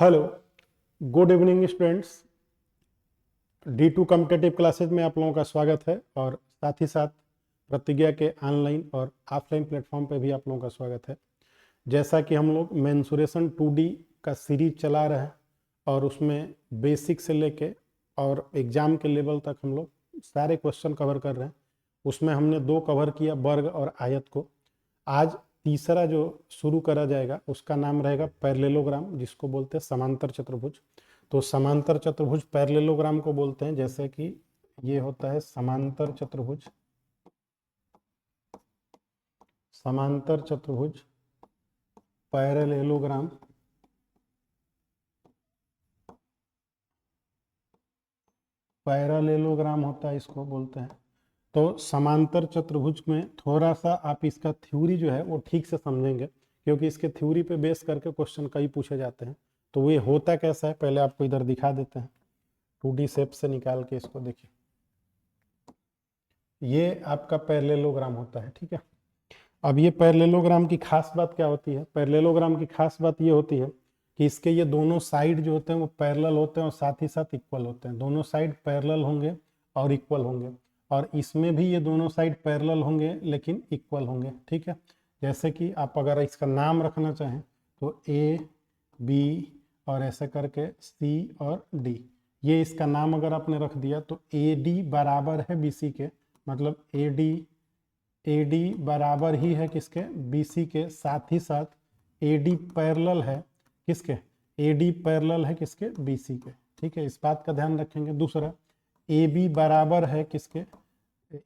Hello, good evening students. D2 competitive classes में आप लोगों का स्वागत है और साथ ही साथ प्रतिज्ञा के ऑनलाइन और ऑफलाइन प्लेटफॉर्म पे भी आप लोगों का स्वागत है। जैसा कि हम लोग मेंसुरेशन 2D का सीरीज चला रहे हैं और उसमें बेसिक से लेके और एग्जाम के लेवल तक हम लोग सारे क्वेश्चन कवर कर रहे हैं। उसमें हमने 2 कवर किया, वर्ग और आयत को। आज तीसरा जो शुरू करा जाएगा उसका नाम रहेगा पैरेललोग्राम, जिसको बोलते हैं समांतर चतुर्भुज। तो समांतर चतुर्भुज पैरेललोग्राम को बोलते हैं, जैसे कि ये होता है समांतर चतुर्भुज। समांतर चतुर्भुज पैरेललोग्राम पैरेललोग्राम होता है, इसको बोलते हैं। तो समांतर चतुर्भुज में थोड़ा सा आप इसका थ्योरी जो है वो ठीक से समझेंगे, क्योंकि इसके थ्योरी पे बेस करके क्वेश्चन कई पूछे जाते हैं। तो ये होता कैसा है पहले आपको इधर दिखा देते हैं, 2D शेप से निकाल के इसको देखिए। ये आपका पैरेललोग्राम होता है, ठीक है। अब ये पैरेललोग्राम की खास बात क्या होती है? पैरेललोग्राम की खास बात ये होती है कि इसके ये दोनों साइड जो होते हैं वो पैरेलल होते हैं और साथ ही साथ इक्वल होते हैं। दोनों साइड पैरेलल होंगे और इक्वल होंगे, और इसमें भी ये दोनों साइड पैरेलल होंगे लेकिन इक्वल होंगे, ठीक है। जैसे कि आप अगर इसका नाम रखना चाहें तो ए बी और ऐसे करके सी और डी, ये इसका नाम अगर आपने रख दिया तो ए डी बराबर है बी सी के, मतलब ए डी बराबर ही है किसके? बी सी के। साथ ही साथ ए डी पैरेलल है किसके? ए डी पैरेलल है किसके? बी सी के, ठीक है। इस बात का ध्यान रखेंगे। दूसरा, ए बी बराबर है किसके?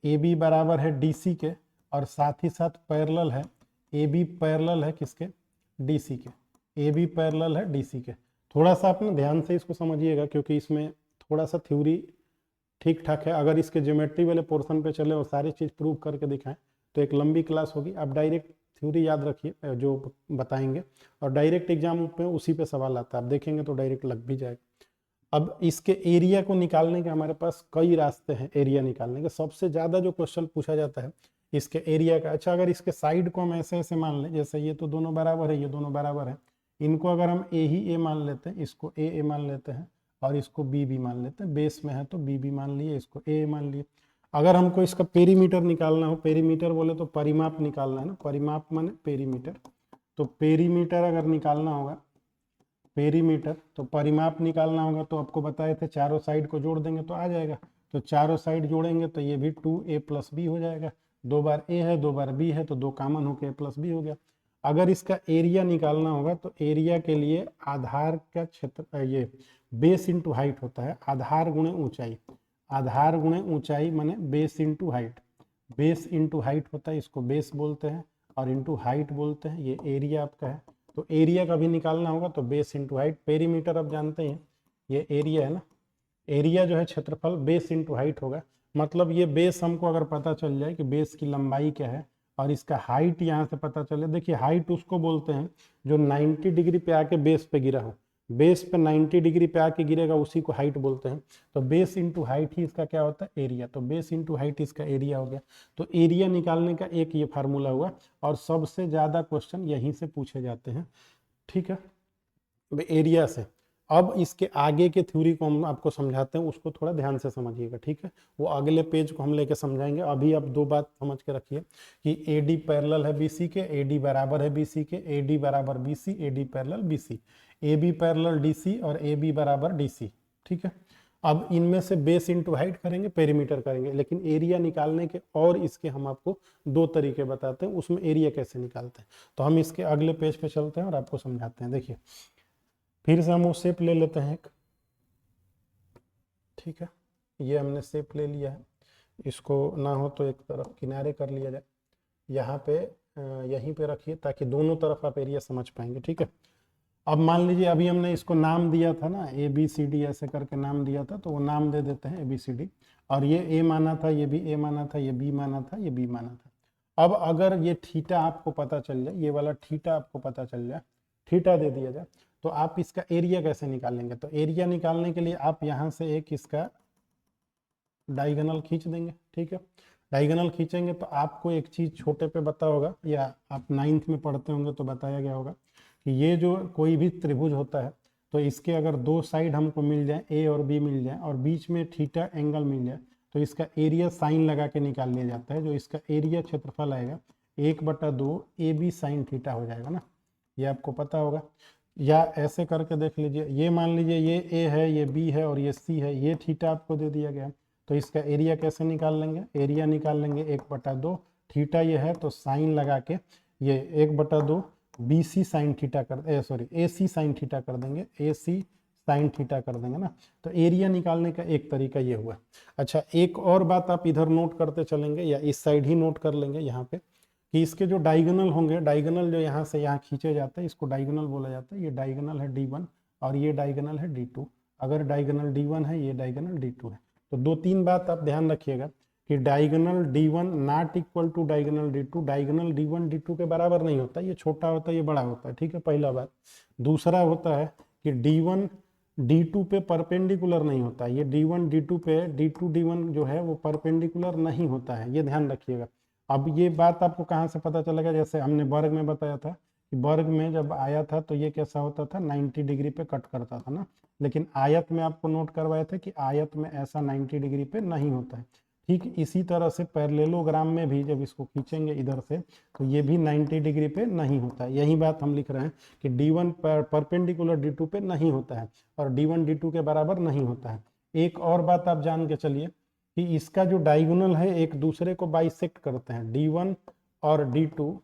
ए बी बराबर है डी सी के, और साथ ही साथ पैरेलल है, ए बी पैरेलल है किसके? डी सी के। ए बी पैरेलल है डी सी के। थोड़ा सा अपने ध्यान से इसको समझिएगा, क्योंकि इसमें थोड़ा सा थ्योरी ठीक ठाक है। अगर इसके ज्योमेट्री वाले पोर्शन पे चले और सारी चीज़ प्रूव करके दिखाएं तो एक लंबी क्लास होगी। आप डायरेक्ट थ्योरी याद रखिए जो बताएंगे, और डायरेक्ट एग्जाम पे उसी पे सवाल आता है, आप देखेंगे तो डायरेक्ट लग भी जाएगा। अब इसके एरिया को निकालने के हमारे पास कई रास्ते हैं। एरिया निकालने के सबसे ज़्यादा जो क्वेश्चन पूछा जाता है इसके एरिया का। अच्छा, अगर इसके साइड को हम ऐसे ऐसे मान लें, जैसे ये तो दोनों बराबर है, ये दोनों बराबर है, इनको अगर हम ए ही ए मान लेते हैं, इसको ए मान लेते हैं और इसको बी बी मान लेते हैं। बेस में है तो बी बी मान लिए, इसको ए मान लिए। अगर हमको इसका पेरीमीटर निकालना हो, पेरीमीटर बोले तो परिमाप निकालना है ना, परिमाप माने पेरीमीटर। तो पेरीमीटर अगर निकालना होगा, पेरीमीटर तो परिमाप निकालना होगा, तो आपको बताए थे चारों साइड को जोड़ देंगे तो आ जाएगा। तो चारों साइड जोड़ेंगे तो ये भी 2a प्लस बी हो जाएगा। 2 बार a है 2 बार b है, तो 2 कॉमन होकर a प्लस बी हो गया। अगर इसका एरिया निकालना होगा तो एरिया के लिए आधार का क्षेत्र, ये बेस इंटू हाइट होता है, आधार गुणे ऊंचाई। आधार गुणे ऊंचाई माने base into height. Base into height होता है, इसको बेस बोलते हैं और इंटू हाइट बोलते हैं। ये एरिया आपका है। तो एरिया का भी निकालना होगा तो बेस इंटू हाइट। पेरीमीटर आप जानते हैं, ये एरिया है ना, एरिया जो है क्षेत्रफल बेस इंटू हाइट होगा। मतलब ये बेस हमको अगर पता चल जाए कि बेस की लंबाई क्या है और इसका हाइट यहाँ से पता चले। देखिए, हाइट उसको बोलते हैं जो 90 डिग्री पे आके बेस पे गिरा हो। बेस पे 90 डिग्री पे आके गिरेगा उसी को हाइट बोलते हैं। तो बेस इंटू हाइट ही इसका क्या होता है? एरिया। तो बेस इंटू हाइट इसका एरिया हो गया। तो एरिया निकालने का एक ये फार्मूला हुआ, और सबसे ज़्यादा क्वेश्चन यहीं से पूछे जाते हैं, ठीक है, एरिया से। अब इसके आगे के थ्योरी को हम आपको समझाते हैं, उसको थोड़ा ध्यान से समझिएगा, ठीक है। वो अगले पेज को हम लेके समझाएंगे। अभी आप 2 बात समझ के रखिए कि ए डी पैरेलल है बी सी के, ए डी बराबर है बी सी के, ए डी बराबर B C, A D parallel B C, A B parallel D C और ए बी बराबर डी सी, ठीक है। अब इनमें से बेस इंटू हाइट करेंगे, पेरीमीटर करेंगे, लेकिन एरिया निकालने के और इसके हम आपको 2 तरीके बताते हैं, उसमें एरिया कैसे निकालते हैं। तो हम इसके अगले पेज पे चलते हैं और आपको समझाते हैं। देखिए, फिर से हम वो शेप ले लेते हैं एक, ठीक है। ये हमने शेप ले लिया है, इसको ना हो तो एक तरफ किनारे कर लिया जाए, यहाँ पे यहीं पे रखिए ताकि दोनों तरफ आप एरिया समझ पाएंगे, ठीक है। अब मान लीजिए अभी हमने इसको नाम दिया था ना, ए बी सी डी ऐसे करके नाम दिया था, तो वो नाम दे देते हैं ए बी सी डी। और ये ए माना था, ये भी ए माना था, ये बी माना था, ये बी माना था। अब अगर ये थीटा आपको पता चल जाए, ये वाला थीटा आपको पता चल जाए, थीटा दे दिया जाए, तो आप इसका एरिया कैसे निकालेंगे? तो एरिया निकालने के लिए आप यहाँ से एक इसका डायगोनल खींच देंगे, ठीक है। डायगोनल खींचेंगे तो आपको एक चीज़ छोटे पे बता होगा, या आप 9th में पढ़ते होंगे तो बताया गया होगा कि ये जो कोई भी त्रिभुज होता है, तो इसके अगर दो साइड हमको मिल जाए, ए और बी मिल जाए, और बीच में थीटा एंगल मिल जाए, तो इसका एरिया साइन लगा के निकाल लिया जाता है। जो इसका एरिया क्षेत्रफल आएगा 1/2 ए बी साइन थीटा हो जाएगा ना, ये आपको पता होगा। या ऐसे करके देख लीजिए, ये मान लीजिए ये ए है, ये बी है और ये सी है, ये थीटा आपको दे दिया गया, तो इसका एरिया कैसे निकाल लेंगे? एरिया निकाल लेंगे 1/2, थीटा ये है तो साइन लगा के ये 1/2 बी सी साइन थीटा कर सॉरी ए सी साइन थीटा कर देंगे, ए सी साइन थीटा कर देंगे ना। तो एरिया निकालने का एक तरीका ये हुआ। अच्छा, एक और बात आप इधर नोट करते चलेंगे या इस साइड ही नोट कर लेंगे यहाँ पे, कि इसके जो डायगोनल होंगे, डायगोनल जो यहाँ से यहाँ खींचे जाते हैं, इसको डायगोनल बोला जाता है। ये डायगोनल है D1 और ये डायगोनल है D2। अगर डायगोनल D1 है, ये डायगोनल D2 है, तो 2-3 बात आप ध्यान रखिएगा कि diagonal D1 not equal to diagonal D2। Diagonal D1 D2 के बराबर नहीं होता, ये छोटा होता है, ये बड़ा होता है, ठीक है, पहला बात। दूसरा होता है कि D1 D2 पे परपेंडिकुलर नहीं होता, ये D1 D2 पे D2 D1 जो है वो परपेंडिकुलर नहीं होता है, ये ध्यान रखिएगा। अब ये बात आपको कहाँ से पता चलेगा? जैसे हमने वर्ग में बताया था कि वर्ग में जब आया था तो ये कैसा होता था, 90 डिग्री पे कट करता था ना, लेकिन आयत में आपको नोट करवाए थे कि आयत में ऐसा 90 डिग्री पे नहीं होता है। ठीक इसी तरह से पैरेललोग्राम में भी जब इसको खींचेंगे इधर से, तो ये भी 90 डिग्री पे नहीं होता है। यही बात हम लिख रहे हैं कि D1 परपेंडिकुलर D2 पे नहीं होता है और D1 D2 के बराबर नहीं होता है। एक और बात आप जान के चलिए कि इसका जो डायगोनल है एक दूसरे को बाइसेक्ट करते हैं। D1 और D2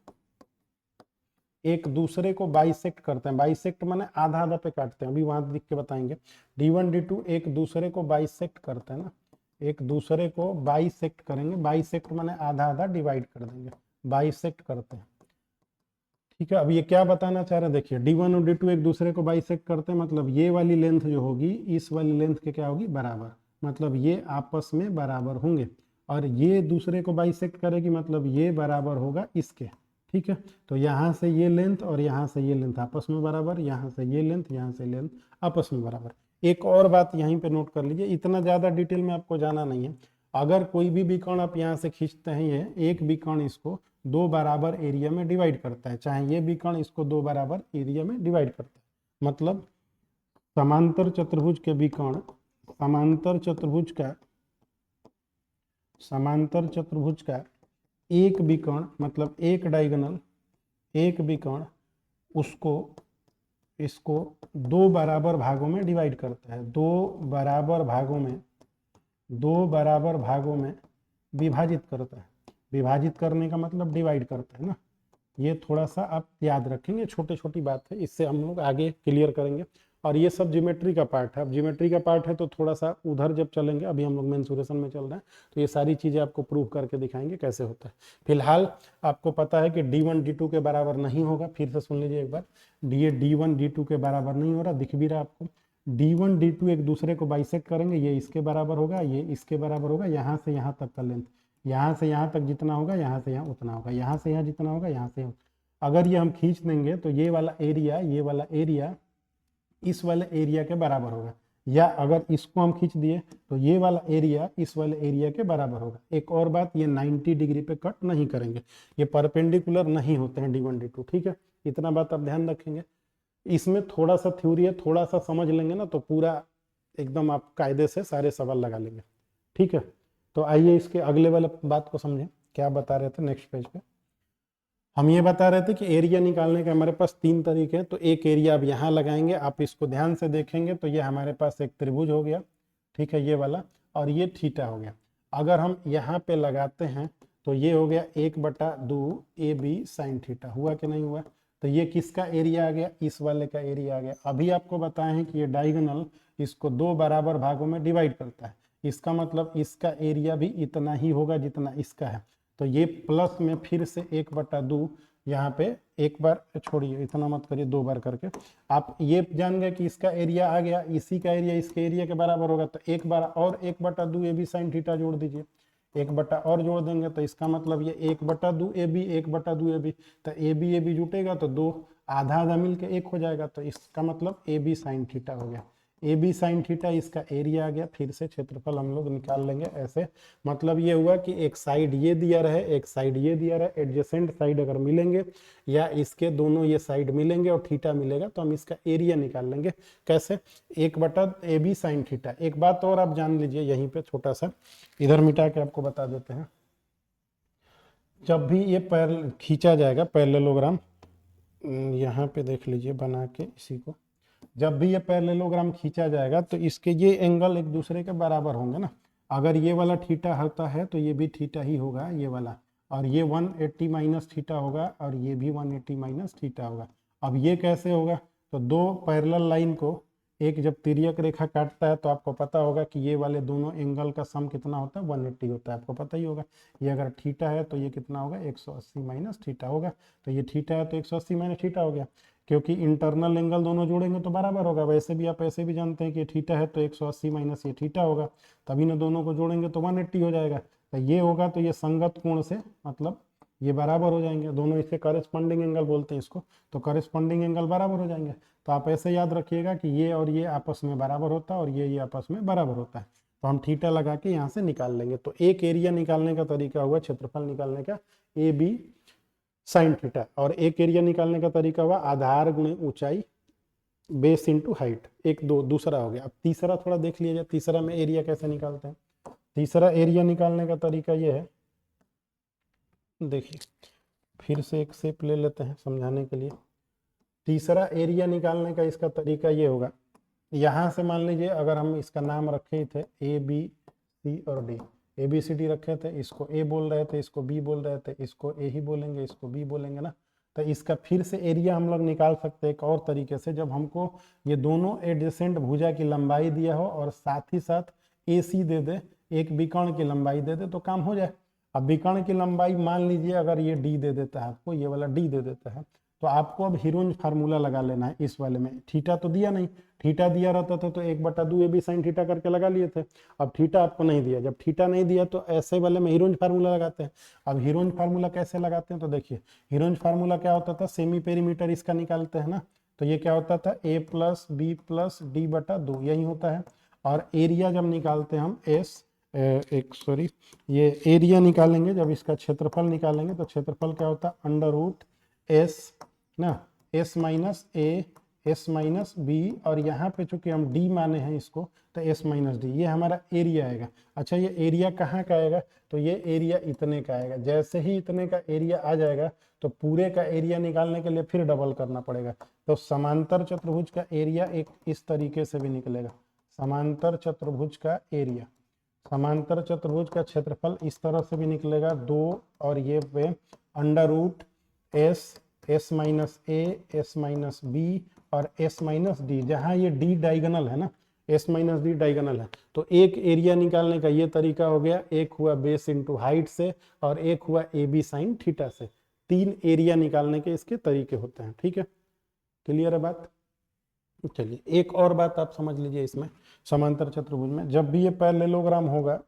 एक दूसरे को बाइसेक्ट करते हैं। बाइसेक्ट माने आधा आधा पे काटते हैं, अभी वहां लिख के बताएंगे। D1 D2 एक दूसरे को बाइसेक्ट करते हैं ना, एक दूसरे को बाइसेक्ट करेंगे। बाइसेक्ट माने आधा आधा डिवाइड कर देंगे, बाइसेक्ट करते हैं, ठीक है। अब ये क्या बताना चाह रहे हैं, देखिए D1 और D2 एक दूसरे को बाइसेक्ट करते हैं, मतलब ये वाली लेंथ जो होगी इस वाली लेंथ के क्या होगी, बराबर, मतलब ये आपस में बराबर होंगे। और ये दूसरे को बाइसेक्ट करेगी, मतलब ये बराबर होगा इसके, ठीक है। तो यहाँ से ये लेंथ और यहाँ से ये लेंथ आपस में बराबर, यहाँ से ये लेंथ, यहाँ से लेंथ आपस में बराबर। एक और बात यहीं पे नोट कर लीजिए, इतना ज़्यादा डिटेल में आपको जाना नहीं है। अगर कोई भी विकर्ण आप यहाँ से खींचते हैं, ये एक विकर्ण इसको 2 बराबर एरिया में डिवाइड करता है, चाहे ये विकर्ण इसको 2 बराबर एरिया में डिवाइड करता है। मतलब समांतर चतुर्भुज के विकर्ण, समांतर चतुर्भुज का एक विकर्ण, मतलब एक डायगोनल, एक विकर्ण उसको इसको 2 बराबर भागों में डिवाइड करता है, 2 बराबर भागों में विभाजित करता है। विभाजित करने का मतलब डिवाइड करता है ना। ये थोड़ा सा आप याद रखेंगे, छोटी छोटी बात है, इससे हम लोग आगे क्लियर करेंगे। और ये सब ज्योमेट्री का पार्ट है। अब ज्योमेट्री का पार्ट है तो थोड़ा सा उधर जब चलेंगे, अभी हम लोग मेंसुरेशन में चल रहे हैं, तो ये सारी चीज़ें आपको प्रूव करके दिखाएंगे कैसे होता है। फिलहाल आपको पता है कि D1 D2 के बराबर नहीं होगा। फिर से सुन लीजिए एक बार, D1 D2 के बराबर नहीं हो रहा, दिख भी रहा आपको। D1 D2 एक दूसरे को बाइसेक्ट करेंगे, ये इसके बराबर होगा, ये इसके बराबर होगा। यहाँ से यहाँ तक का लेंथ, यहाँ से यहाँ तक जितना होगा, यहाँ से यहाँ उतना होगा, यहाँ से यहाँ जितना होगा, यहाँ से अगर ये हम खींच देंगे तो ये वाला एरिया इस वाले एरिया के बराबर होगा। या अगर इसको हम खींच दिए तो ये वाला एरिया इस वाले एरिया के बराबर होगा। एक और बात, ये 90 डिग्री पे कट नहीं करेंगे, ये परपेंडिकुलर नहीं होते हैं D1 D2, ठीक है। इतना बात आप ध्यान रखेंगे। इसमें थोड़ा सा थ्योरी है, थोड़ा सा समझ लेंगे ना तो पूरा एकदम आप कायदे से सारे सवाल लगा लेंगे, ठीक है। तो आइए इसके अगले वाले बात को समझें। क्या बता रहे थे नेक्स्ट पेज पे? हम ये बता रहे थे कि एरिया निकालने के हमारे पास 3 तरीके हैं। तो एक एरिया अब यहाँ लगाएंगे, आप इसको ध्यान से देखेंगे तो ये हमारे पास एक त्रिभुज हो गया, ठीक है, ये वाला, और ये थीटा हो गया। अगर हम यहाँ पे लगाते हैं तो ये हो गया 1/2 AB साइन थीटा। हुआ कि नहीं हुआ? तो ये किसका एरिया आ गया? इस वाले का एरिया आ गया। अभी आपको बताए हैं कि ये डायगोनल इसको 2 बराबर भागों में डिवाइड करता है, इसका मतलब इसका एरिया भी इतना ही होगा जितना इसका है। तो ये प्लस में फिर से 1/2, यहाँ पे एक बार छोड़िए, इतना मत करिए, 2 बार करके आप ये जान गए कि इसका एरिया आ गया, इसी का एरिया इसके एरिया के बराबर होगा। तो एक बार और 1/2 AB साइन थीटा जोड़ दीजिए, 1 बटा और जोड़ देंगे तो इसका मतलब ये 1/2 AB, 1/2 AB, तो AB जुटेगा तो 2 आधा आधा मिल के 1 हो जाएगा। तो इसका मतलब AB साइन थीटा हो गया। ए बी साइन थीटा इसका एरिया आ गया, फिर से क्षेत्रफल हम लोग निकाल लेंगे ऐसे। मतलब ये हुआ कि एक साइड ये दिया रहे, एक साइड ये दिया रहे, एडजेसेंट साइड अगर मिलेंगे या इसके दोनों ये साइड मिलेंगे और थीटा मिलेगा तो हम इसका एरिया निकाल लेंगे। कैसे? 1/AB sine theta. एक बात और आप जान लीजिए यहीं पे, छोटा सा इधर मिटा के आपको बता देते हैं। जब भी ये खींचा जाएगा पैरेललोग्राम, यहाँ पे देख लीजिए बना के इसी को, जब भी ये पैरेललोग्राम खींचा जाएगा तो इसके ये एंगल एक दूसरे के बराबर होंगे ना। अगर ये वाला थीटा होता है तो ये भी थीटा ही होगा ये वाला, और ये 180 माइनस थीटा होगा और ये भी 180 माइनस थीटा होगा। अब ये कैसे होगा? तो दो पैरेलल लाइन को एक जब तिर्यक रेखा काटता है तो आपको पता होगा कि ये वाले दोनों एंगल का सम कितना होता है, 180 होता है, आपको पता ही होगा। ये अगर थीटा है तो ये कितना होगा, 180 माइनस थीटा होगा। तो ये थीटा है तो 180 माइनस थीटा हो गया, क्योंकि इंटरनल एंगल दोनों जोड़ेंगे तो बराबर होगा। वैसे भी आप ऐसे भी जानते हैं कि थीटा है तो 180 माइनस ये थीटा होगा, तभी ना दोनों को जोड़ेंगे तो 180 हो जाएगा। तो ये होगा तो ये संगत कोण से मतलब ये बराबर हो जाएंगे दोनों, इसके कॉरेस्पॉन्डिंग एंगल बोलते हैं इसको, तो कॉरेस्पॉन्डिंग एंगल बराबर हो जाएंगे। तो आप ऐसे याद रखिएगा कि ये और ये आपस में बराबर होता है और ये आपस में बराबर होता है। तो हम थीटा लगा के यहाँ से निकाल लेंगे। तो एक एरिया निकालने का तरीका हुआ क्षेत्रफल निकालने का ए बी साइन थीटा, और एक एरिया निकालने का तरीका हुआ आधार गुणे ऊंचाई बेस इंटू हाइट। एक दो दूसरा हो गया। अब तीसरा थोड़ा देख लीजिए, तीसरा में एरिया कैसे निकालते हैं। तीसरा एरिया निकालने का तरीका ये है, देखिए फिर से एक शेप ले लेते हैं समझाने के लिए। तीसरा एरिया निकालने का इसका तरीका ये होगा, यहाँ से मान लीजिए अगर हम इसका नाम रखे थे ए बी सी और D, A B C D रखे थे, इसको ए बोल रहे थे, इसको बी बोल रहे थे, इसको ए ही बोलेंगे, इसको बी बोलेंगे ना। तो इसका फिर से एरिया हम लोग निकाल सकते हैं एक और तरीके से, जब हमको ये दोनों एडजेसेंट भुजा की लंबाई दिया हो और साथ ही साथ ए सी दे दे, एक विकर्ण की लंबाई दे दे तो काम हो जाए। अब विकर्ण की लंबाई मान लीजिए अगर ये डी दे देता है आपको, ये वाला डी दे देता है, तो आपको अब हिरोंज फार्मूला लगा लेना है इस वाले में। थीटा तो दिया नहीं, थीटा दिया रहता था तो 1/2 ए बी साइन थीटा करके लगा लिए थे। अब थीटा आपको नहीं दिया, जब थीटा नहीं दिया तो ऐसे वाले में हिरोंज फार्मूला लगाते हैं। अब हिरोंज फार्मूला कैसे लगाते हैं तो देखिए, हिरोंज फार्मूला क्या होता था, सेमी पेरीमीटर इसका निकालते हैं ना, तो ये क्या होता था a plus B plus D बटा 2, यही होता है। और एरिया जब निकालते हैं हम ये एरिया निकालेंगे, जब इसका क्षेत्रफल निकालेंगे तो क्षेत्रफल क्या होता है, अंडर रूट एस ना, S minus A S minus B, और यहाँ पे चूंकि हम डी माने हैं इसको तो एस माइनस डी, ये हमारा एरिया आएगा। अच्छा ये एरिया कहाँ का आएगा, तो ये एरिया इतने का आएगा। जैसे ही इतने का एरिया आ जाएगा तो पूरे का एरिया निकालने के लिए फिर डबल करना पड़ेगा। तो समांतर चतुर्भुज का एरिया एक इस तरीके से भी निकलेगा, समांतर चतुर्भुज का एरिया, समांतर चतुर्भुज का क्षेत्रफल इस तरह से भी निकलेगा 2, और ये पे under root S minus A S minus B और एस माइनस डी, जहाँ ये डी डायगोनल है ना, एस माइनस डी डायगोनल है। तो एक एरिया निकालने का ये तरीका हो गया, एक हुआ बेस इंटू हाइट से और एक हुआ ए बी साइन थीटा से। 3 एरिया निकालने के इसके तरीके होते हैं। ठीक है, क्लियर है बात। चलिए एक और बात आप समझ लीजिए इसमें, समांतर चतुर्भुज में जब भी ये पैरेललोग्राम होगा,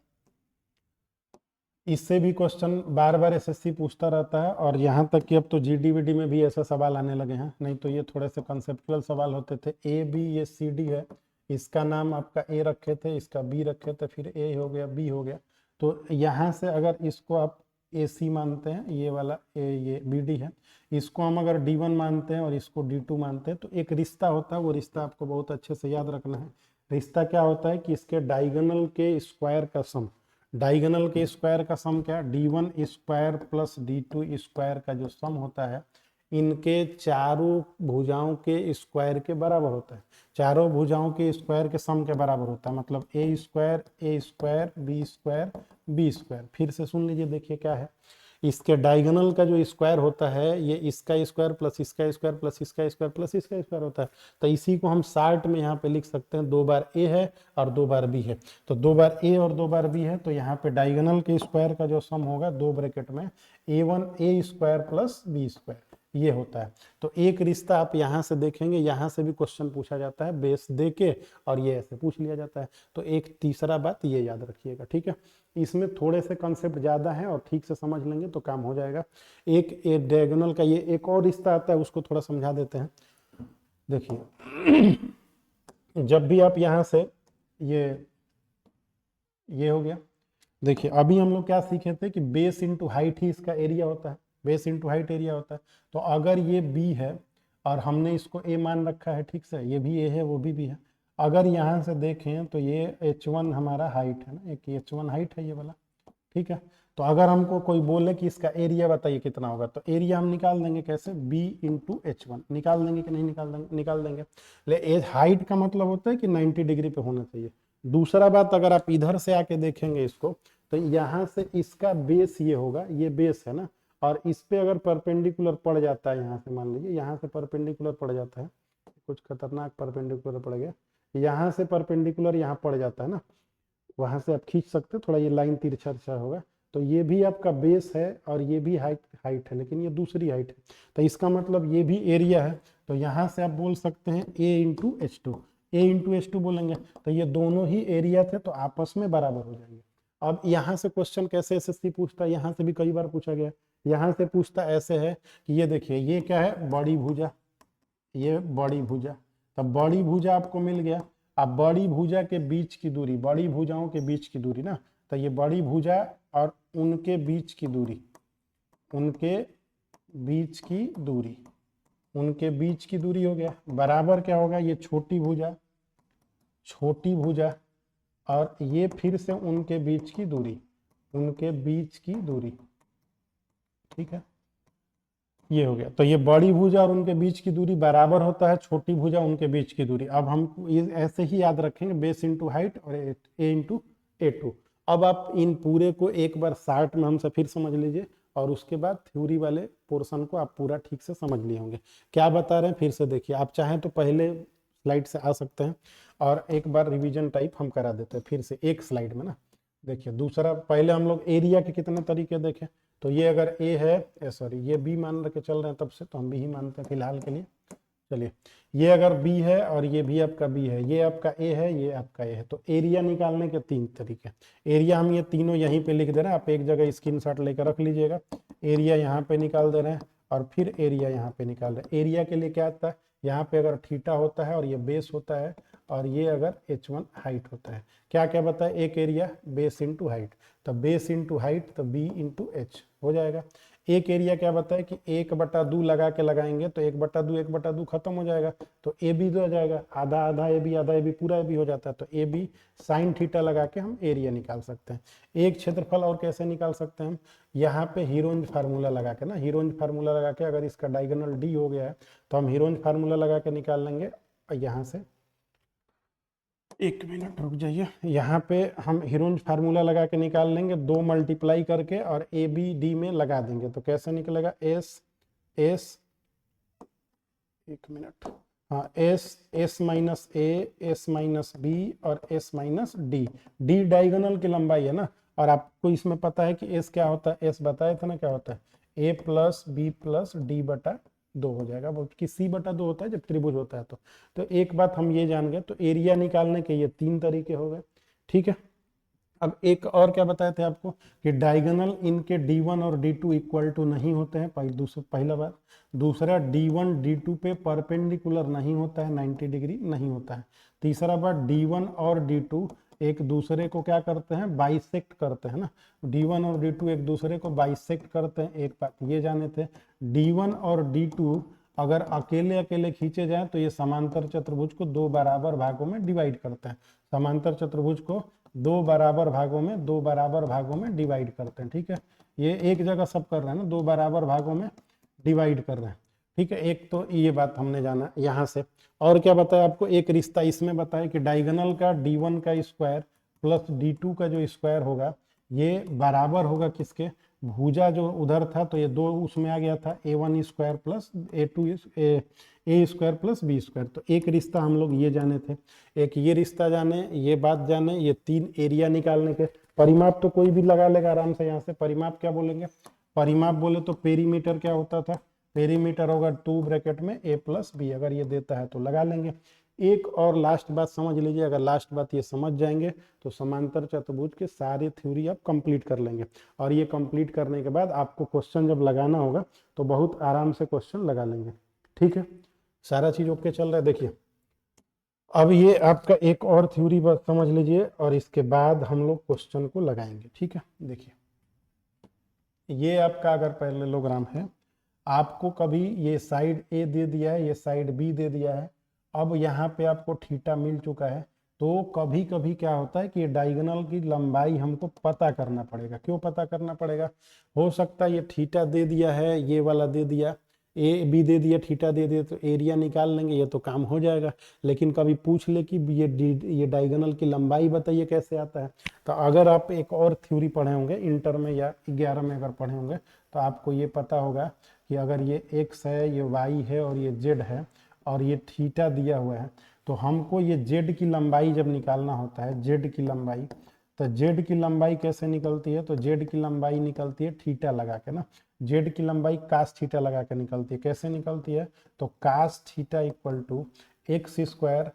इससे भी क्वेश्चन बार बार एसएससी पूछता रहता है, और यहाँ तक कि अब तो जीडीवीडी में भी ऐसे सवाल आने लगे हैं, नहीं तो ये थोड़े से कंसेप्चुअल सवाल होते थे। ए बी ये सी डी है, इसका नाम आपका ए रखे थे, इसका बी रखे थे, फिर ए हो गया बी हो गया। तो यहाँ से अगर इसको आप ए सी मानते हैं, ये वाला ये बी डी है, इसको हम अगर D1 मानते हैं और इसको D2 मानते हैं, तो एक रिश्ता होता है, वो रिश्ता आपको बहुत अच्छे से याद रखना है। रिश्ता क्या होता है कि इसके डायगोनल के स्क्वायर का सम, डायगोनल के स्क्वायर का सम क्या, D1 square plus D2 square का जो सम होता है, इनके चारों भुजाओं के स्क्वायर के बराबर होता है। चारों भुजाओं के स्क्वायर के सम के बराबर होता है, मतलब ए स्क्वायर बी स्क्वायर। फिर से सुन लीजिए, देखिए क्या है, इसके डायगोनल का जो स्क्वायर होता है ये इसका स्क्वायर प्लस इसका स्क्वायर प्लस इसका स्क्वायर प्लस इसका स्क्वायर होता है। तो इसी को हम शार्ट में यहाँ पे लिख सकते हैं, 2 बार ए है और 2 बार बी है। तो 2 बार ए और 2 बार बी है, तो यहाँ पे डायगोनल के स्क्वायर का जो सम होगा 2 ब्रैकेट में A1 ए स्क्वायर प्लस बी स्क्वायर, ये होता है। तो एक रिश्ता आप यहाँ से देखेंगे, यहाँ से भी क्वेश्चन पूछा जाता है बेस दे के, और ये ऐसे पूछ लिया जाता है। तो एक तीसरा बात ये याद रखिएगा, ठीक है। इसमें थोड़े से कंसेप्ट ज़्यादा हैं और ठीक से समझ लेंगे तो काम हो जाएगा। एक डायगोनल का ये एक और रिश्ता आता है, उसको थोड़ा समझा देते हैं। देखिए जब भी आप यहाँ से ये हो गया, देखिए अभी हम लोग क्या सीखे थे कि बेस इंटू हाइट ही इसका एरिया होता है, बेस इंटू हाइट एरिया होता है। तो अगर ये बी है और हमने इसको ए मान रखा है, ठीक से, ये भी ए है वो भी है, अगर यहाँ से देखें तो ये h1 हमारा हाइट है ना, एक h1 हाइट है ये वाला, ठीक है। तो अगर हमको कोई बोले कि इसका एरिया बताइए कितना होगा, तो एरिया हम निकाल देंगे कैसे, b इंटू h1 निकाल देंगे कि नहीं निकाल देंगे। ले हाइट का मतलब होता है कि 90 डिग्री पे होना चाहिए। दूसरा बात, अगर आप इधर से आके देखेंगे इसको, तो यहाँ से इसका बेस ये होगा, ये बेस है ना, और इस पे अगर परपेंडिकुलर पड़ जाता है, यहाँ से मान लीजिए यहाँ से परपेंडिकुलर पड़ जाता है, कुछ खतरनाक परपेंडिकुलर पड़ गया, यहाँ से परपेंडिकुलर यहाँ पड़ जाता है ना, वहां से आप खींच सकते, थोड़ा ये लाइन तिरछा तिरछा होगा, तो ये भी आपका बेस है और ये भी हाइट है, लेकिन ये दूसरी हाइट है, तो इसका मतलब ये भी एरिया है। तो यहाँ से आप बोल सकते हैं a into H two, A into H two बोलेंगे, तो ये दोनों ही एरिया थे तो आपस में बराबर हो जाएंगे। अब यहाँ से क्वेश्चन कैसे एसएससी पूछता है, यहाँ से भी कई बार पूछा गया, यहाँ से पूछता ऐसे है कि ये देखिए ये क्या है, बड़ी भुजा, ये बड़ी भुजा, तब बड़ी भुजा आपको मिल गया। अब बड़ी भुजा के बीच की दूरी, बड़ी भुजाओं के बीच की दूरी ना, तो ये बड़ी भुजा और उनके बीच की दूरी, उनके बीच की दूरी, उनके बीच की दूरी हो गया, बराबर क्या होगा, ये छोटी भुजा, छोटी भुजा, और ये फिर से उनके बीच की दूरी, उनके बीच की दूरी, ठीक है, ये हो गया। तो ये बड़ी भुजा और उनके बीच की दूरी बराबर होता है छोटी भुजा उनके बीच की दूरी। अब हम ये ऐसे ही याद रखेंगे, बेस इंटू हाइट और ए इंटू ए टू। अब आप इन पूरे को एक बार शार्ट में हमसे फिर समझ लीजिए, और उसके बाद थ्योरी वाले पोर्शन को आप पूरा ठीक से समझ लिए होंगे। क्या बता रहे हैं फिर से देखिए, आप चाहें तो पहले स्लाइड से आ सकते हैं और एक बार रिवीजन टाइप हम करा देते हैं फिर से एक स्लाइड में ना। देखिए दूसरा, पहले हम लोग एरिया के कितने तरीके देखें, तो ये अगर ए है, सॉरी ये बी मान के चल रहे हैं तब से, तो हम बी ही मानते हैं फिलहाल के लिए। चलिए, ये अगर बी है और ये भी आपका बी है, ये आपका ए है, ये आपका ए है, तो एरिया निकालने के तीन तरीके। एरिया हम ये तीनों यहीं पे लिख दे रहे हैं, आप एक जगह स्क्रीनशॉट लेकर रख लीजिएगा। एरिया यहाँ पे निकाल दे रहे हैं और फिर एरिया यहाँ पे निकाल रहे हैं। एरिया के लिए क्या आता है, यहाँ पे अगर थीटा होता है और ये बेस होता है और ये अगर h1 हाइट होता है, क्या क्या बताए, एक एरिया बेस इंटू हाइट, तो बेस इंटू हाइट तो b इंटू एच हो जाएगा। एक एरिया क्या बताए कि 1/2 लगा के लगाएंगे तो 1/2 खत्म हो जाएगा, तो ए बी हो जाएगा, आधा आधा ए बी, आधा ए बी, पूरा ए बी हो जाता है, तो ए बी साइन थीटा लगा के हम एरिया निकाल सकते हैं। एक क्षेत्रफल और कैसे निकाल सकते हैं हम, यहाँ पे हीरोंज फार्मूला लगा के ना, हीरोंज फार्मूला लगा के, अगर इसका डायगोनल डी हो गया है तो हम हीरोंज फार्मूला लगा के निकाल लेंगे। यहाँ से एक मिनट रुक जाइए, यहाँ पे हम हीरोंज फार्मूला लगा के निकाल लेंगे, 2 मल्टीप्लाई करके और ए बी डी में लगा देंगे, तो कैसे निकलेगा, एस एस, एक मिनट, हाँ, S minus A, S minus B और S minus D. D diagonal की लंबाई है ना, और आपको इसमें पता है कि एस क्या होता है, एस बताए थे ना क्या होता है, ए प्लस बी प्लस डी बटा 2 हो जाएगा, वो कि c/2 होता है जब त्रिभुज होता है तो एक बात हम ये जान गए, तो एरिया निकालने के ये 3 तरीके हो गए, ठीक है। अब एक और क्या बताए थे आपको कि डायगोनल इनके d1 और d2 इक्वल टू नहीं होते हैं, पहला बात। दूसरा, d1 d2 पे परपेंडिकुलर नहीं होता है, 90 डिग्री नहीं होता है। तीसरा बात, d1 और d2 एक दूसरे को क्या करते हैं, बाइसेक्ट करते हैं ना, d1 और d2 एक दूसरे को बाइसेक्ट करते हैं। एक बात ये जाने थे, d1 और d2 अगर अकेले अकेले खींचे जाएं तो ये समांतर चतुर्भुज को 2 बराबर भागों में डिवाइड करते हैं, समांतर चतुर्भुज को 2 बराबर भागों में डिवाइड करते हैं, ठीक है। ये एक जगह सब कर रहे हैं ना, 2 बराबर भागों में डिवाइड कर रहे हैं, ठीक है। एक तो ये बात हमने जाना यहाँ से। और क्या बताया आपको, एक रिश्ता इसमें बताया कि डायगोनल का d1 का स्क्वायर प्लस d2 का जो स्क्वायर होगा ये बराबर होगा किसके, भुजा जो उधर था तो ये 2 उसमें आ गया था, a1 स्क्वायर प्लस ए स्क्वायर प्लस बी स्क्वायर। तो एक रिश्ता हम लोग ये जाने थे, एक ये रिश्ता जाने, ये बात जाने, ये 3 एरिया निकालने के। परिमाप तो कोई भी लगा लेगा आराम से, यहाँ से परिमाप क्या बोलेंगे, परिमाप बोले तो पेरीमीटर क्या होता था, पेरीमीटर होगा 2 ब्रैकेट में a प्लस बी, अगर ये देता है तो लगा लेंगे। एक और लास्ट बात समझ लीजिए, अगर लास्ट बात ये समझ जाएंगे तो समांतर चतुर्भुज के सारे थ्योरी आप कंप्लीट कर लेंगे, और ये कंप्लीट करने के बाद आपको क्वेश्चन जब लगाना होगा तो बहुत आराम से क्वेश्चन लगा लेंगे, ठीक है। सारा चीज ओके चल रहा है। देखिए अब ये आपका एक और थ्योरी बस समझ लीजिए और इसके बाद हम लोग क्वेश्चन को लगाएंगे, ठीक है। देखिए ये आपका अगर पैरेललोग्राम है, आपको कभी ये साइड ए दे दिया है, ये साइड बी दे दिया है, अब यहाँ पे आपको थीटा मिल चुका है, तो कभी कभी क्या होता है कि ये डायगोनल की लंबाई हमको पता करना पड़ेगा। क्यों पता करना पड़ेगा? हो सकता है ये थीटा दे दिया है, ये वाला दे दिया, ए बी दे दिया, थीटा दे दिया, तो एरिया निकाल लेंगे, ये तो काम हो जाएगा। लेकिन कभी पूछ ले कि ये डायगोनल की लंबाई बताइए कैसे आता है, तो अगर आप एक और थ्योरी पढ़े होंगे इंटर में या 11 में अगर पढ़े होंगे, तो आपको ये पता होगा कि अगर ये x है, ये y है और ये z है और ये थीटा दिया हुआ है, तो हमको ये z की लंबाई जब निकालना होता है, z की लंबाई, तो z की लंबाई कैसे निकलती है? तो z की लंबाई निकलती है थीटा लगा के ना, z की लंबाई कास थीटा लगा के निकलती है। कैसे निकलती है? तो cos theta equal to X square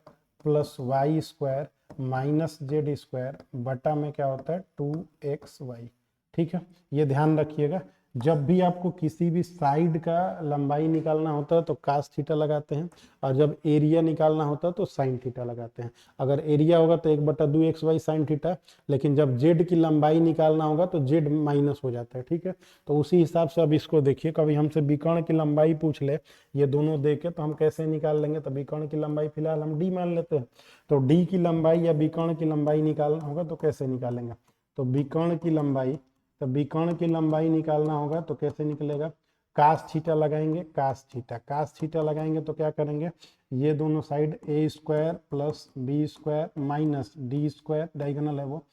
plus Y square minus Z square बटा में क्या होता है 2xy। ठीक है, ये ध्यान रखिएगा, जब भी आपको किसी भी साइड का लंबाई निकालना होता है तो कास थीटा लगाते हैं, और जब एरिया निकालना होता है तो साइन थीटा लगाते हैं। अगर एरिया होगा तो 1/2xy साइन थीटा, लेकिन जब जेड की लंबाई निकालना होगा तो जेड माइनस हो जाता है। ठीक है, तो उसी हिसाब से अब इसको देखिए, कभी हमसे विकर्ण की लंबाई पूछ ले, ये दोनों दे के, तो हम कैसे निकाल लेंगे? तो विकर्ण की लंबाई फिलहाल हम डी मान लेते हैं, तो डी की लंबाई या विकर्ण की लंबाई निकालना होगा तो कैसे निकालेंगे? तो विकर्ण की लंबाई, तो विकर्ण की लंबाई निकालना होगा तो कैसे निकलेगा? कास थीटा लगाएंगे, कास थीटा लगाएंगे तो क्या करेंगे? ये दोनों side A square plus B square minus D square, diagonal है वो,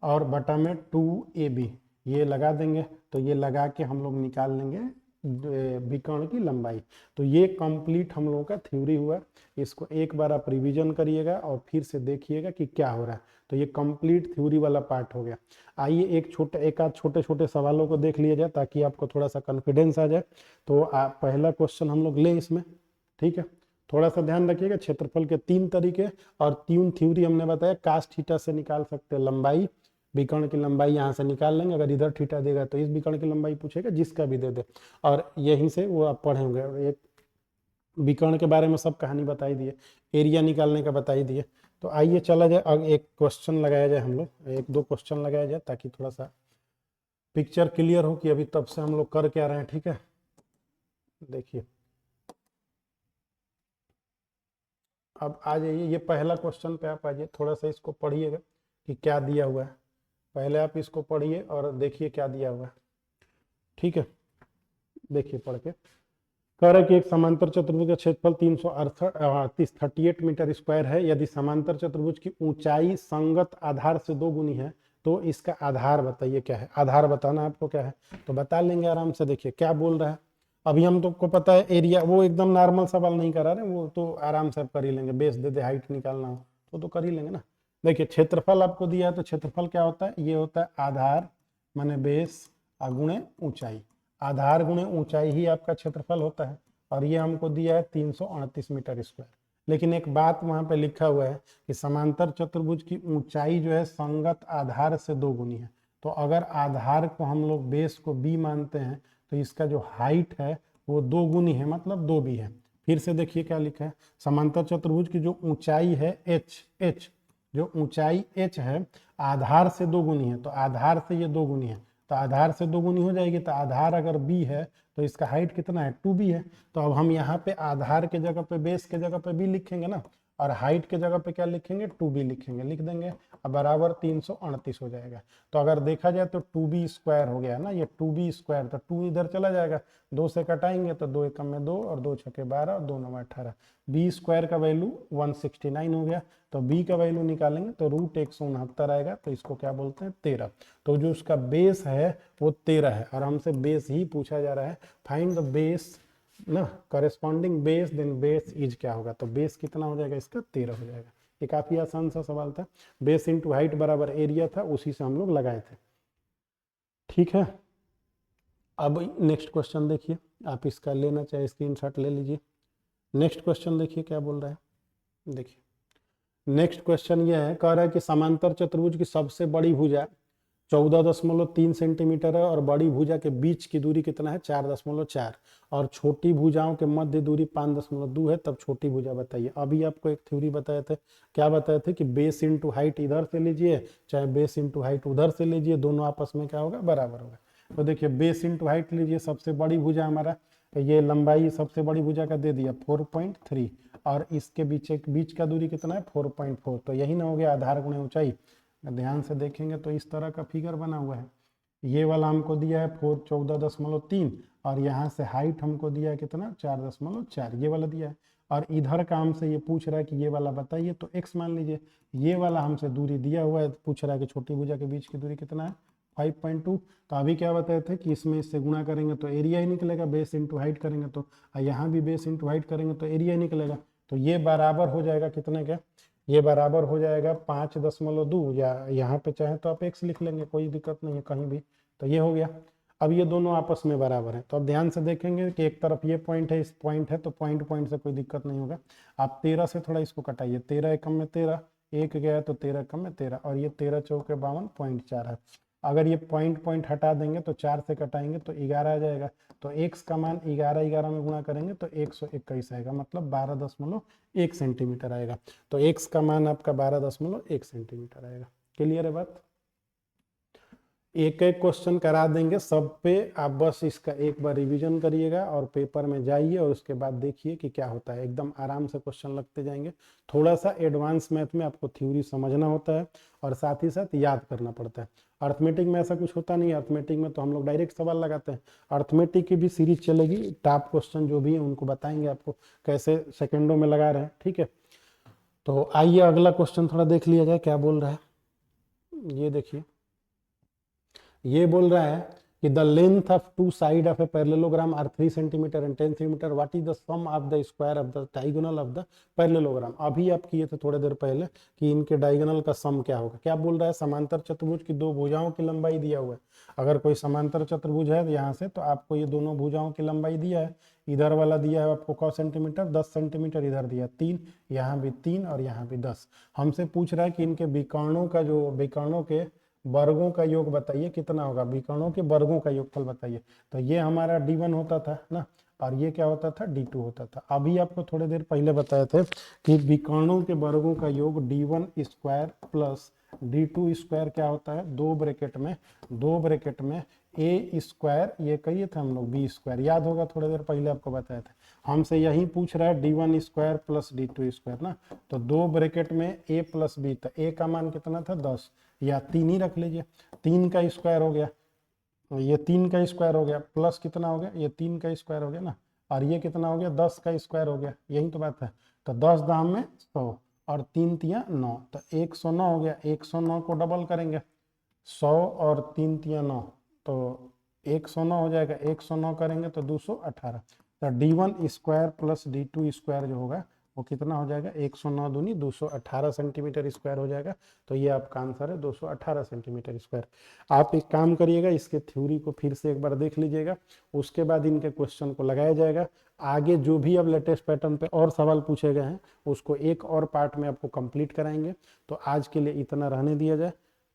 और बटा में 2ab, ये लगा देंगे। तो ये लगा के हम लोग निकाल लेंगे विकर्ण की लंबाई। तो ये कंप्लीट हम लोगों का थ्योरी हुआ। इसको एक बार आप रिवीजन करिएगा और फिर से देखिएगा कि क्या हो रहा है। तो ये कंप्लीट थ्योरी वाला पार्ट हो गया। आइए एक आध छोटे छोटे सवालों को देख लिया जाए ताकि आपको थोड़ा सा कॉन्फिडेंस आ जाए। तो पहला क्वेश्चन हम लोग लें इसमें, ठीक है। थोड़ा सा ध्यान रखिएगा, क्षेत्रफल के 3 तरीके और 3 थ्योरी हमने बताया। कास थीटा से निकाल सकते हैं लंबाई, विकर्ण की लंबाई यहाँ से निकाल लेंगे, अगर इधर थीटा देगा तो इस विकर्ण की लंबाई पूछेगा, जिसका भी दे दे, और यहीं से वो आप पढ़े होंगे। एक विकर्ण के बारे में सब कहानी बताई दिए, एरिया निकालने का बताई दिए। तो आइए चला जाए, अब एक क्वेश्चन लगाया जाए, हम लोग 1-2 क्वेश्चन लगाया जाए ताकि थोड़ा सा पिक्चर क्लियर हो कि अभी तब से हम लोग कर क्या रहे हैं। ठीक है, देखिए अब आ जाइए, ये पहला क्वेश्चन पे आप आ जाइए, थोड़ा सा इसको पढ़िएगा कि क्या दिया हुआ है। पहले आप इसको पढ़िए और देखिए क्या दिया हुआ है। ठीक है, देखिए पढ़ के, कह रहा है कि एक समांतर चतुर्भुज का क्षेत्रफल 38 मीटर स्क्वायर है। यदि समांतर चतुर्भुज की ऊंचाई संगत आधार से 2 गुनी है तो इसका आधार बताइए क्या है। आधार बताना आपको क्या है, तो बता लेंगे आराम से। देखिए क्या बोल रहा है, अभी हम तो को पता है एरिया, वो एकदम नॉर्मल सवाल नहीं करा रहे, वो तो आराम से आप कर ही लेंगे। बेस दे दे, हाइट निकालना हो तो कर ही लेंगे ना। देखिए क्षेत्रफल आपको दिया है, तो क्षेत्रफल क्या होता है? ये होता है आधार माने बेस गुणे ऊंचाई, आधार गुणे ऊंचाई ही आपका क्षेत्रफल होता है। और ये हमको दिया है 338 मीटर स्क्वायर। लेकिन एक बात वहां पे लिखा हुआ है कि समांतर चतुर्भुज की ऊंचाई जो है संगत आधार से 2 गुनी है। तो अगर आधार को हम लोग बेस को b मानते हैं तो इसका जो हाइट है वो 2 गुनी है, मतलब 2b है। फिर से देखिए क्या लिखा है, समांतर चतुर्भुज की जो ऊंचाई है h, जो ऊंचाई h है आधार से 2 गुनी है, तो आधार से ये 2 गुनी है, तो आधार से 2 गुनी हो जाएगी। तो आधार अगर b है तो इसका हाइट कितना है? 2b है। तो अब हम यहाँ पे आधार के जगह पे, बेस के जगह पे b लिखेंगे ना, और हाइट के जगह पे क्या लिखेंगे? 2b लिखेंगे, लिख देंगे, अब बराबर 338 हो जाएगा। तो अगर देखा जाए तो 2b स्क्वायर हो गया ना, ये 2b स्क्वायर, तो 2 इधर चला जाएगा, 2 से कटाएंगे तो 2 एकम में 2 और 2 छके 12 और 2 9 18, b स्क्वायर का वैल्यू 169 हो गया। तो b का वैल्यू निकालेंगे तो √169 आएगा, तो इसको क्या बोलते हैं? 13। तो जो उसका बेस है वो 13 है, और हमसे बेस ही पूछा जा रहा है। फाइंड द बेस ना, corresponding base, then base is क्या होगा? तो बेस कितना हो जाएगा इसका? 13 हो जाएगा। ये काफी आसान सा सवाल था, बेस इंटू हाइट बराबर एरिया था, उसी से हम लोग लगाए थे। ठीक है, अब नेक्स्ट क्वेश्चन देखिए, आप इसका लेना चाहे स्क्रीनशॉट ले लीजिए। नेक्स्ट क्वेश्चन देखिए क्या बोल रहा है, देखिए नेक्स्ट क्वेश्चन ये है, कह रहा है कि समांतर चतुर्भुज की सबसे बड़ी भुजा 14.3 सेंटीमीटर है और बड़ी भुजा के बीच की दूरी कितना है 4.4 और छोटी भुजाओं के मध्य दूरी 5.2 है, तब छोटी भुजा बताइए। अभी आपको एक थ्योरी बताए थे, क्या बताए थे कि बेस इंटू हाइट इधर से लीजिए चाहे बेस इंटू हाइट उधर से लीजिए, दोनों आपस में क्या होगा बराबर होगा। तो देखिए बेस इंटू हाइट लीजिए, सबसे बड़ी भुजा हमारा ये लंबाई सबसे बड़ी भुजा का दे दिया 4.3 और इसके बीच का दूरी कितना है 4.4, तो यही ना हो गया आधार गुणे ऊंचाई। ध्यान से देखेंगे तो इस तरह का फिगर बना हुआ है, ये वाला हमको दिया है 14.3 और यहाँ से हाइट हमको दिया है कितना 4.4, ये वाला दिया है और इधर का हमसे ये पूछ रहा है कि ये वाला बताइए, तो x मान लीजिए। ये वाला हमसे दूरी दिया हुआ है, पूछ रहा है कि छोटी भुजा के बीच की दूरी कितना है 5.2। तो अभी क्या बताए थे कि इसमें इससे गुणा करेंगे तो एरिया ही निकलेगा, बेस इंटू हाइट करेंगे तो यहाँ भी बेस इंटू हाइट करेंगे तो एरिया ही निकलेगा। तो ये बराबर हो जाएगा कितने के, ये बराबर हो जाएगा 5.2 या यहाँ पे चाहे तो आप x लिख लेंगे, कोई दिक्कत नहीं है कहीं भी। तो ये हो गया। अब ये दोनों आपस में बराबर है, तो अब ध्यान से देखेंगे कि एक तरफ ये पॉइंट है, इस पॉइंट है, तो पॉइंट से कोई दिक्कत नहीं होगा। आप 13 से थोड़ा इसको कटाइए, 13 एकम में 13, एक गया तो 13 एकम में 13 और ये 13 चौके 52.4 है। अगर ये पॉइंट हटा देंगे तो 4 से कटाएंगे तो 11 आ जाएगा, तो x का मान 11 में गुणा करेंगे तो 121 आएगा, मतलब 12.1 सेंटीमीटर आएगा। तो x का मान आपका 12.1 सेंटीमीटर आएगा। क्लियर है बात? एक एक क्वेश्चन करा देंगे सब पे, आप बस इसका एक बार रिवीजन करिएगा और पेपर में जाइए और उसके बाद देखिए कि क्या होता है। एकदम आराम से क्वेश्चन लगते जाएंगे। थोड़ा सा एडवांस मैथ में आपको थ्योरी समझना होता है और साथ ही साथ याद करना पड़ता है। अर्थमेटिक में ऐसा कुछ होता नहीं है, अर्थमेटिक में तो हम लोग डायरेक्ट सवाल लगाते हैं। अर्थमेटिक की भी सीरीज चलेगी, टॉप क्वेश्चन जो भी है उनको बताएंगे आपको कैसे सेकेंडों में लगा रहे हैं, ठीक है। तो आइए अगला क्वेश्चन थोड़ा देख लिया जाए क्या बोल रहा है। ये देखिए, ये बोल रहा है कि the length of two side of a parallelogram are 3 centimetre and 10 centimetre, what is the sum of the square of the diagonal of the parallelogram. अभी आप किए थे थोड़ी देर पहले कि इनके डायगोनल का सम क्या होगा। क्या बोल रहा है, समांतर चतुर्भुज की दो भुजाओं की लंबाई दिया हुआ है। अगर कोई समांतर चतुर्भुज है यहाँ से, तो आपको ये दोनों भुजाओं की लंबाई दिया है। इधर वाला दिया है आपको क सेंटीमीटर, 10 सेंटीमीटर, इधर दिया 3, यहाँ भी 3 और यहाँ भी 10। हमसे पूछ रहा है कि इनके विकर्णों का जो विकर्णों के वर्गों का योग बताइए कितना होगा, विकर्णों के वर्गों का योगफल बताइए। तो ये हमारा d1 होता था ना, और ये क्या होता था d2 होता था। अभी आपको थोड़ी देर पहले बताए थे कि विकर्णों के वर्गों का योग d1 square plus d2 square क्या होता है, दो ब्रैकेट में a स्क्वायर, ये कहिए थे हम लोग b स्क्वायर, याद होगा थोड़ी देर पहले आपको बताया था। हमसे यही पूछ रहा है d1 square plus d2 square ना, तो दो ब्रैकेट में a प्लस b, तो a का मान कितना था 10 या 3 ही रख लीजिए, 3 का स्क्वायर हो गया, ये 3 का स्क्वायर हो गया, प्लस कितना हो गया, ये 3 का स्क्वायर हो गया ना, और ये कितना हो गया 10 का स्क्वायर हो गया, यही तो बात है। तो 10 दाम में 100 और 3 तिया 9, तो 109 हो गया। 109 को डबल करेंगे, 100 और 3 तिया 9, तो 109 हो जाएगा। 109 करेंगे तो 218, तो d1 square plus d2 square जो होगा वो कितना हो जाएगा, 109 दूनी 218 सेंटीमीटर स्क्वायर हो जाएगा। तो ये आपका आंसर है 218 सेंटीमीटर स्क्वायर। आप एक काम करिएगा, इसके थ्योरी को फिर से एक बार देख लीजिएगा, उसके बाद इनके क्वेश्चन को लगाया जाएगा। आगे जो भी अब लेटेस्ट पैटर्न पे और सवाल पूछे गए हैं उसको एक और पार्ट में आपको कंप्लीट कराएंगे। तो आज के लिए इतना रहने दिया जाए।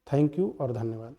थैंक यू और धन्यवाद।